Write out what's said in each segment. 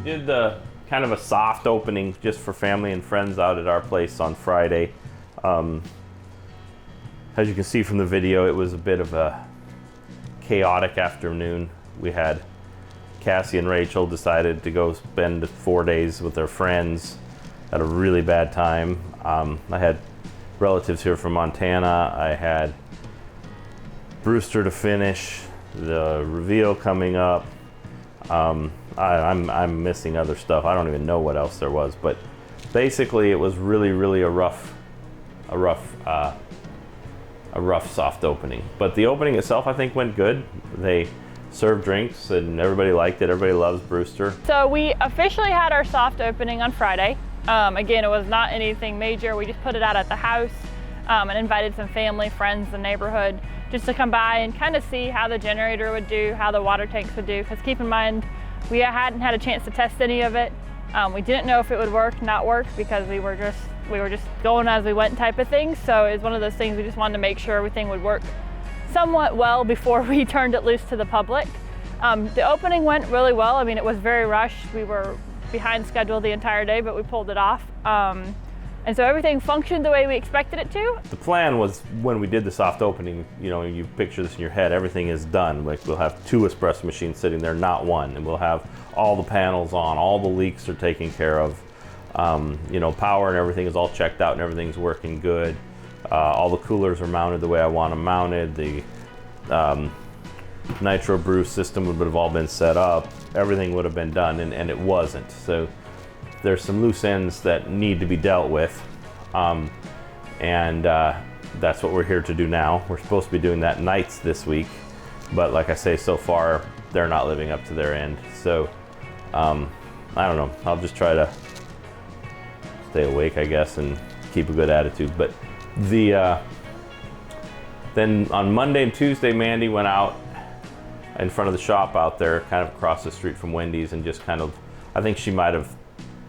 did the kind of a soft opening just for family and friends out at our place on Friday. As you can see from the video, it was a bit of a chaotic afternoon. We had Cassie and Rachel decided to go spend 4 days with their friends. Had a really bad time. I had relatives here from Montana. I had Brewster to finish, the reveal coming up. I'm missing other stuff. I don't even know what else there was, but basically it was really a rough soft opening. But the opening itself, I think, went good. They served drinks and everybody liked it. Everybody loves Brewster. So we officially had our soft opening on Friday. Again, it was not anything major. We just put it out at the house and invited some family, friends, the neighborhood, just to come by and kind of see how the generator would do, how the water tanks would do. Because keep in mind, we hadn't had a chance to test any of it. We didn't know if it would work, not work, because we were just going as we went type of thing. So it's one of those things we just wanted to make sure everything would work somewhat well before we turned it loose to the public. The opening went really well. I mean, it was very rushed. We were behind schedule the entire day, but we pulled it off. And so everything functioned the way we expected it to. The plan was, when we did the soft opening, you know, you picture this in your head, everything is done. Like, we'll have 2 espresso machines sitting there, not 1, and we'll have all the panels on, all the leaks are taken care of. You know, power and everything is all checked out and everything's working good. All the coolers are mounted the way I want them mounted. The nitro brew system would have all been set up. Everything would have been done, and it wasn't. So there's some loose ends that need to be dealt with. That's what we're here to do now. We're supposed to be doing that nights this week, but like I say, so far they're not living up to their end. So I don't know, I'll just try to stay awake, I guess, and keep a good attitude. But then on Monday and Tuesday, Mandy went out in front of the shop out there, kind of across the street from Wendy's, and just kind of, I think she might have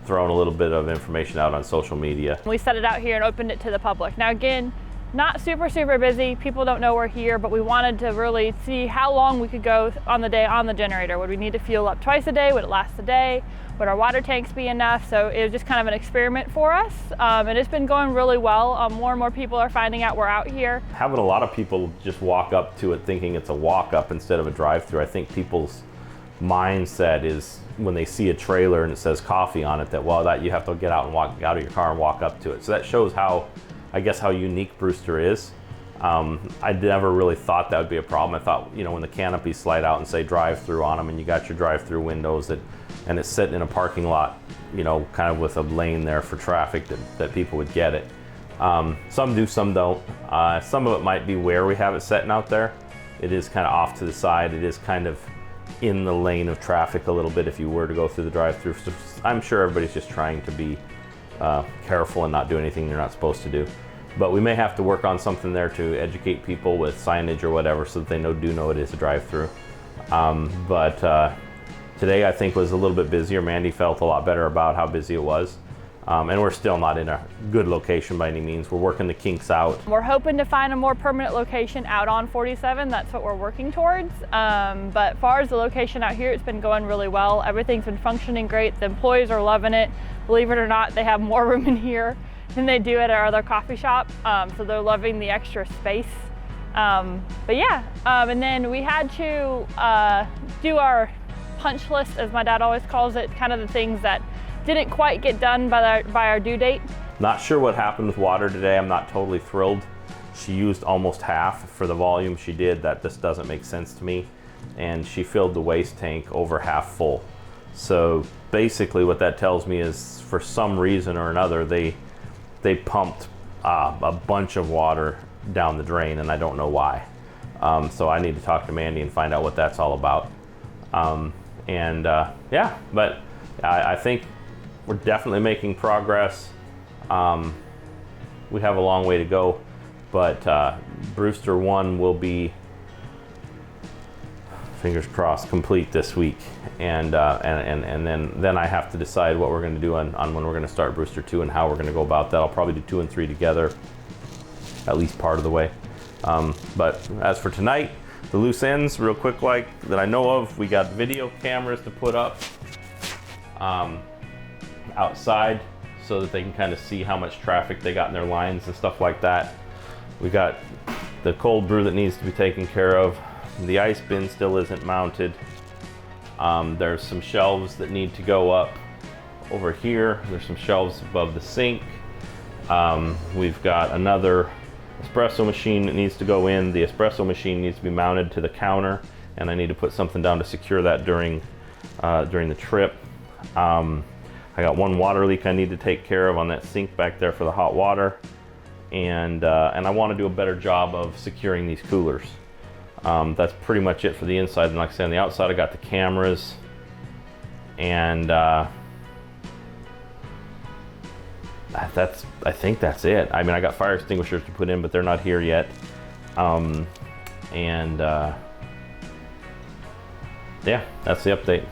thrown a little bit of information out on social media. We set it out here and opened it to the public. Now again, not super busy. People don't know we're here, but we wanted to really see how long we could go on the day on the generator. Would we need to fuel up twice a day? Would it last a day? Would our water tanks be enough? So it was just kind of an experiment for us. And it's been going really well. More and more people are finding out we're out here. Having a lot of people just walk up to it thinking it's a walk up instead of a drive through. I think people's mindset is, when they see a trailer and it says coffee on it, that, well, that you have to get out and walk out of your car and walk up to it. So that shows how, I guess, how unique Brewster is. I never really thought that would be a problem. I thought, you know, when the canopies slide out and say drive-through on them, and you got your drive-through windows, and it's sitting in a parking lot, you know, kind of with a lane there for traffic, that people would get it. Some do, some don't. Some of it might be where we have it sitting out there. It is kind of off to the side. It is kind of in the lane of traffic a little bit if you were to go through the drive-through. So I'm sure everybody's just trying to be careful and not do anything they're not supposed to do. But we may have to work on something there to educate people with signage or whatever, so that they do know it is a drive-through. But today I think was a little bit busier. Mandy felt a lot better about how busy it was. And we're still not in a good location by any means. We're working the kinks out. We're hoping to find a more permanent location out on 47. That's what we're working towards. But as far as the location out here, it's been going really well. Everything's been functioning great. The employees are loving it. Believe it or not, they have more room in here than they do at our other coffee shop. So they're loving the extra space. But yeah, and then we had to do our punch list, as my dad always calls it, kind of the things that didn't quite get done by our due date. Not sure what happened with water today. I'm not totally thrilled. She used almost half for the volume she did. That just doesn't make sense to me. And she filled the waste tank over half full. So basically what that tells me is, for some reason or another, they pumped a bunch of water down the drain, and I don't know why. So I need to talk to Mandy and find out what that's all about. Yeah, but I think we're definitely making progress. We have a long way to go, but Brewster 1 will be, fingers crossed, complete this week, and then I have to decide what we're going to do on when we're going to start Brewster 2 and how we're going to go about that. I'll probably do 2 and 3 together, at least part of the way. But as for tonight, the loose ends, real quick, like that I know of, we got video cameras to put up. outside so that they can kind of see how much traffic they got in their lines and stuff like that. We got the cold brew that needs to be taken care of. The ice bin still isn't mounted. There's some shelves that need to go up over here. There's some shelves above the sink. We've got another espresso machine that needs to go in. The espresso machine needs to be mounted to the counter, and I need to put something down to secure that during the trip. I got one water leak I need to take care of on that sink back there for the hot water, and I want to do a better job of securing these coolers. That's pretty much it for the inside. And like I said, on the outside I got the cameras, and I think that's it. I mean, I got fire extinguishers to put in, but they're not here yet. Yeah, that's the update.